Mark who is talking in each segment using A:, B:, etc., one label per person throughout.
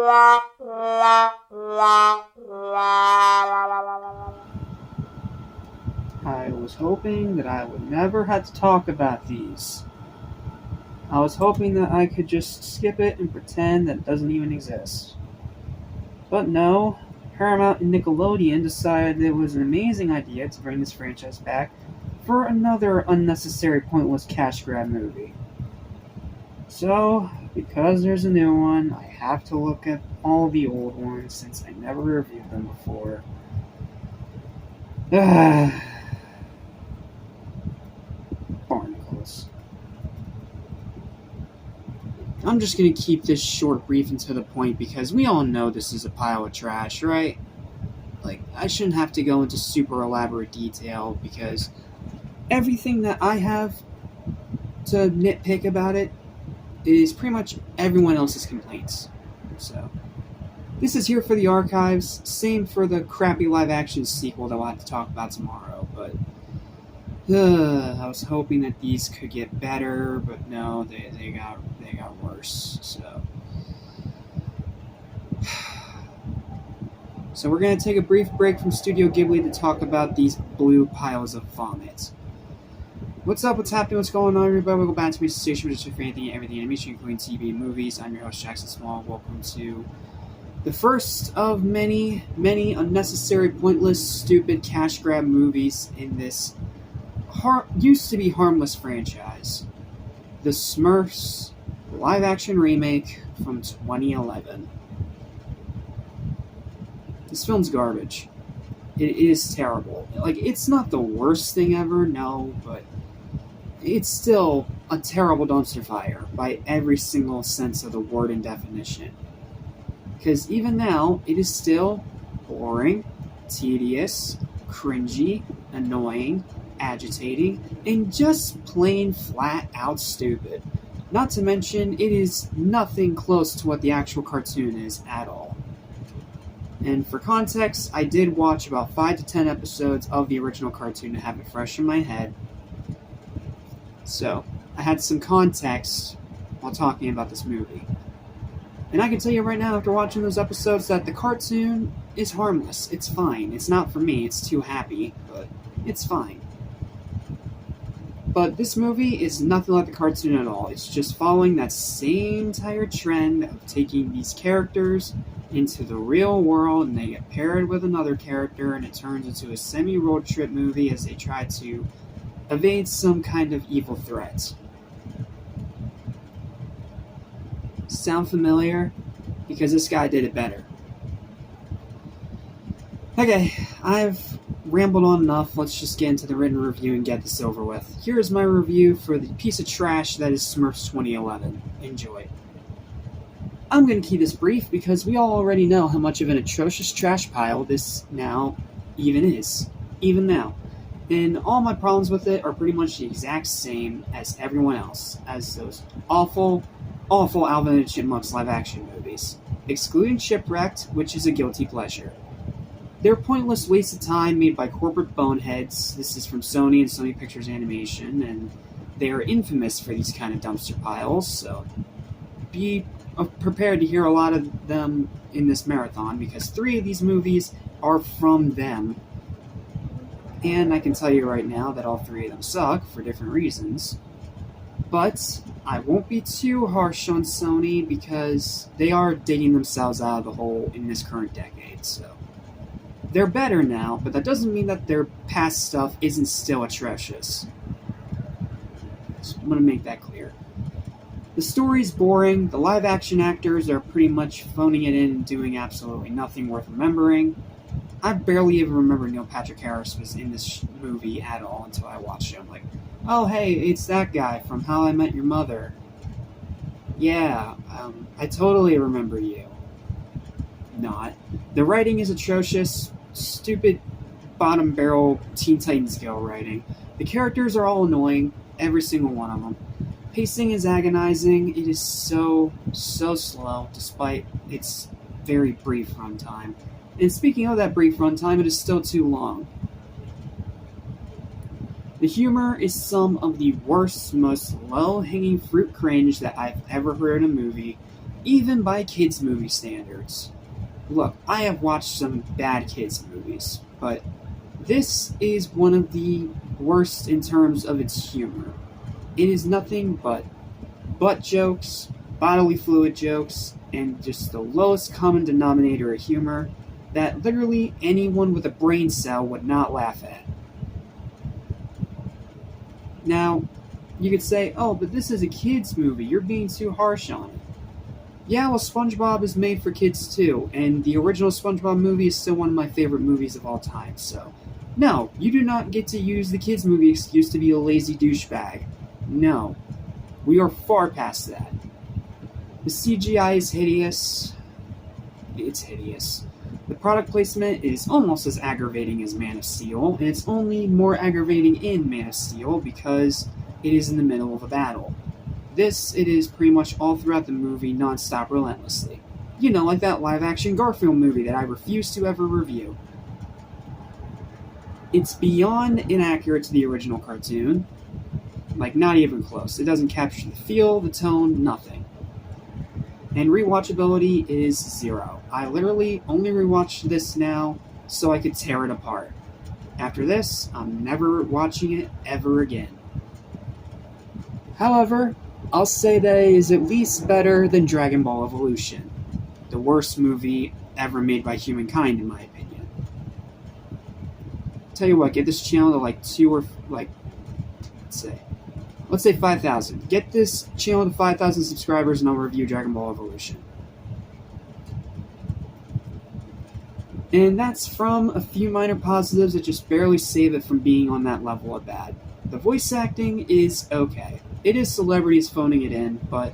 A: I was hoping that I would never have to talk about these. I was hoping that I could just skip it and pretend that it doesn't even exist. But no, Paramount and Nickelodeon decided it was an amazing idea to bring this franchise back for another unnecessary, pointless cash grab movie. So, because there's a new one, I have to look at all the old ones since I never reviewed them before. Barnacles. I'm just gonna keep this short, brief, and to the point because we all know this is a pile of trash, right? Like, I shouldn't have to go into super elaborate detail because everything that I have to nitpick about it is pretty much everyone else's complaints. So, this is here for the archives. Same for the crappy live-action sequel that we'll have to talk about tomorrow. But I was hoping that these could get better, but no, they got worse. So we're gonna take a brief break from Studio Ghibli to talk about these blue piles of vomit. What's up? What's happening? What's going on, everybody? Welcome back to my station, which is for anything and everything animation, including TV and movies. I'm your host, Jackson Small. Welcome to the first of many, many unnecessary, pointless, stupid cash grab movies in this used to be harmless franchise. The Smurfs live-action remake from 2011. This film's garbage. It is terrible. Like, it's not the worst thing ever, no, but it's still a terrible dumpster fire by every single sense of the word and definition. Because even now, it is still boring, tedious, cringy, annoying, agitating, and just plain flat out stupid. Not to mention, it is nothing close to what the actual cartoon is at all. And for context, I did watch about 5 to 10 episodes of the original cartoon to have it fresh in my head. So, I had some context while talking about this movie. And I can tell you right now, after watching those episodes, that the cartoon is harmless. It's fine. It's not for me. It's too happy, but it's fine. But this movie is nothing like the cartoon at all. It's just following that same entire trend of taking these characters into the real world and they get paired with another character and it turns into a semi-road trip movie as they try to evade some kind of evil threat. Sound familiar? Because this guy did it better. Okay, I've rambled on enough. Let's just get into the written review and get this over with. Here's my review for the piece of trash that is Smurfs 2011. Enjoy. I'm going to keep this brief because we all already know how much of an atrocious trash pile this now even is. Even now. And all my problems with it are pretty much the exact same as everyone else, as those awful Alvin and Chipmunks live-action movies, excluding Shipwrecked, which is a guilty pleasure. They're pointless waste of time made by corporate boneheads. This is from Sony and Sony Pictures Animation, and they are infamous for these kind of dumpster piles, so be prepared to hear a lot of them in this marathon, because 3 of these movies are from them. And I can tell you right now that all 3 of them suck for different reasons. But I won't be too harsh on Sony because they are digging themselves out of the hole in this current decade, so they're better now, but that doesn't mean that their past stuff isn't still atrocious. So I'm going to make that clear. The story's boring, the live-action actors are pretty much phoning it in and doing absolutely nothing worth remembering. I barely even remember Neil Patrick Harris was in this movie at all until I watched it. I'm like, oh hey, it's that guy from How I Met Your Mother. Yeah, I totally remember you. Not. The writing is atrocious, stupid bottom barrel Teen Titans Go writing. The characters are all annoying, every single one of them. Pacing is agonizing. It is so slow, despite its very brief runtime. And speaking of that brief runtime, it is still too long. The humor is some of the worst, most low-hanging fruit cringe that I've ever heard in a movie, even by kids' movie standards. Look, I have watched some bad kids' movies, but this is one of the worst in terms of its humor. It is nothing but butt jokes, bodily fluid jokes, and just the lowest common denominator of humor that literally anyone with a brain cell would not laugh at. Now, you could say, oh, but this is a kids' movie, you're being too harsh on it. Yeah, well, SpongeBob is made for kids too, and the original SpongeBob movie is still one of my favorite movies of all time, so no, you do not get to use the kids' movie excuse to be a lazy douchebag. No. We are far past that. The CGI is hideous. It's hideous. The product placement is almost as aggravating as Man of Steel, and it's only more aggravating in Man of Steel because it is in the middle of a battle. This, it is pretty much all throughout the movie, non-stop, relentlessly. You know, like that live-action Garfield movie that I refuse to ever review. It's beyond inaccurate to the original cartoon. Like, not even close. It doesn't capture the feel, the tone, nothing. And rewatchability is zero. I literally only rewatched this now so I could tear it apart. After this, I'm never watching it ever again. However, I'll say that it is at least better than Dragon Ball Evolution, the worst movie ever made by humankind, in my opinion. Tell you what, get this channel to let's say 5,000. Get this channel to 5,000 subscribers and I'll review Dragon Ball Evolution. And that's from a few minor positives that just barely save it from being on that level of bad. The voice acting is okay. It is celebrities phoning it in, but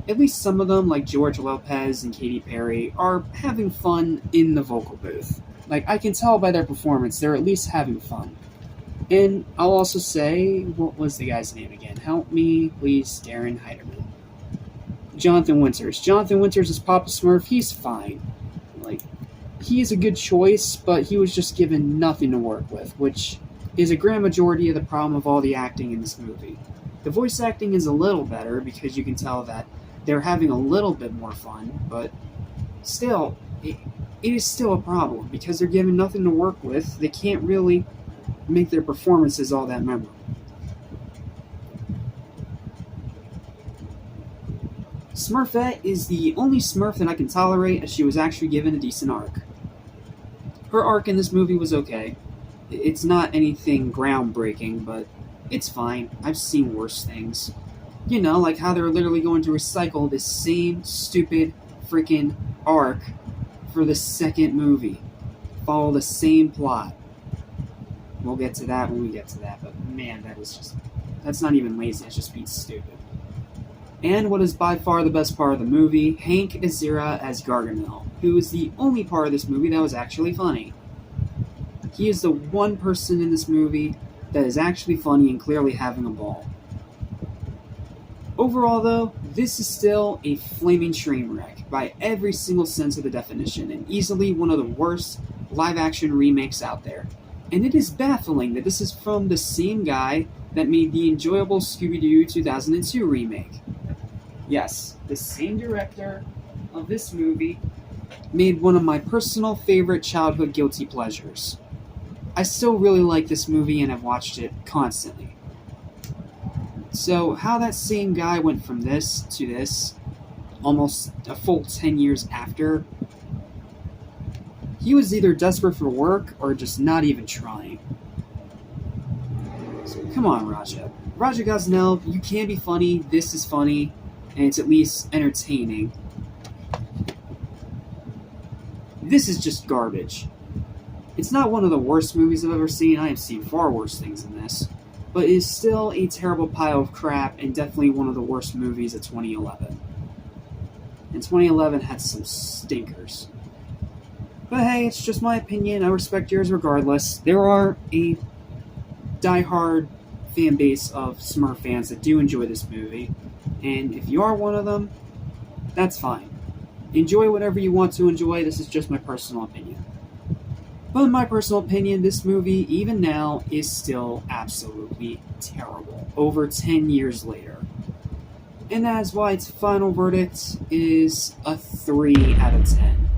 A: at least some of them, like George Lopez and Katy Perry, are having fun in the vocal booth. Like, I can tell by their performance, they're at least having fun. And I'll also say, what was the guy's name again? Help me, please, Darren Heiderman. Jonathan Winters. Jonathan Winters as Papa Smurf, he's fine. Like, he's a good choice, but he was just given nothing to work with, which is a grand majority of the problem of all the acting in this movie. The voice acting is a little better because you can tell that they're having a little bit more fun, but still, it is still a problem because they're given nothing to work with. They can't really make their performances all that memorable. Smurfette is the only Smurf that I can tolerate as she was actually given a decent arc. Her arc in this movie was okay. It's not anything groundbreaking, but it's fine. I've seen worse things. You know, like how they're literally going to recycle this same stupid freaking arc for the second movie. Follow the same plot. We'll get to that when we get to that, but man, that's not even lazy, it's just being stupid. And what is by far the best part of the movie, Hank Azaria as Gargamel, who is the only part of this movie that was actually funny. He is the one person in this movie that is actually funny and clearly having a ball. Overall, though, this is still a flaming train wreck by every single sense of the definition, and easily one of the worst live-action remakes out there. And it is baffling that this is from the same guy that made the enjoyable Scooby-Doo 2002 remake. Yes, the same director of this movie made one of my personal favorite childhood guilty pleasures. I still really like this movie and have watched it constantly. So how that same guy went from this to this, almost a full 10 years after, he was either desperate for work or just not even trying. So come on, Raja. Raja Gosnell, you can be funny, this is funny, and it's at least entertaining. This is just garbage. It's not one of the worst movies I've ever seen. I have seen far worse things than this. But it is still a terrible pile of crap and definitely one of the worst movies of 2011. And 2011 had some stinkers. But hey, it's just my opinion. I respect yours regardless. There are a diehard fan base of Smurf fans that do enjoy this movie. And if you are one of them, that's fine. Enjoy whatever you want to enjoy. This is just my personal opinion. But in my personal opinion, this movie, even now, is still absolutely terrible. Over 10 years later. And that is why its final verdict is a 3 out of 10.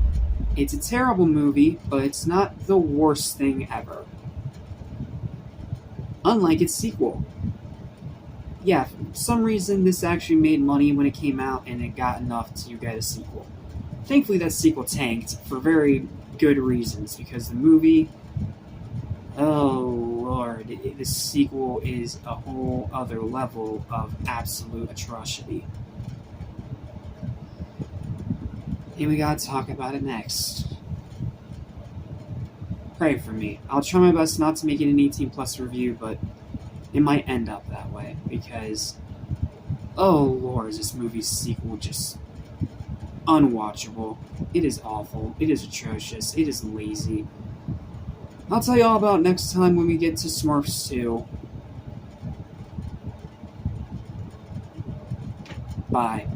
A: It's a terrible movie, but it's not the worst thing ever. Unlike its sequel. Yeah, for some reason this actually made money when it came out and it got enough to get a sequel. Thankfully that sequel tanked for very good reasons, because the movie, oh lord, the sequel is a whole other level of absolute atrocity. And we gotta talk about it next. Pray for me. I'll try my best not to make it an 18 plus review, but it might end up that way, because, oh lord, is this movie's sequel just unwatchable. It is awful. It is atrocious. It is lazy. I'll tell you all about it next time when we get to Smurfs 2. Bye.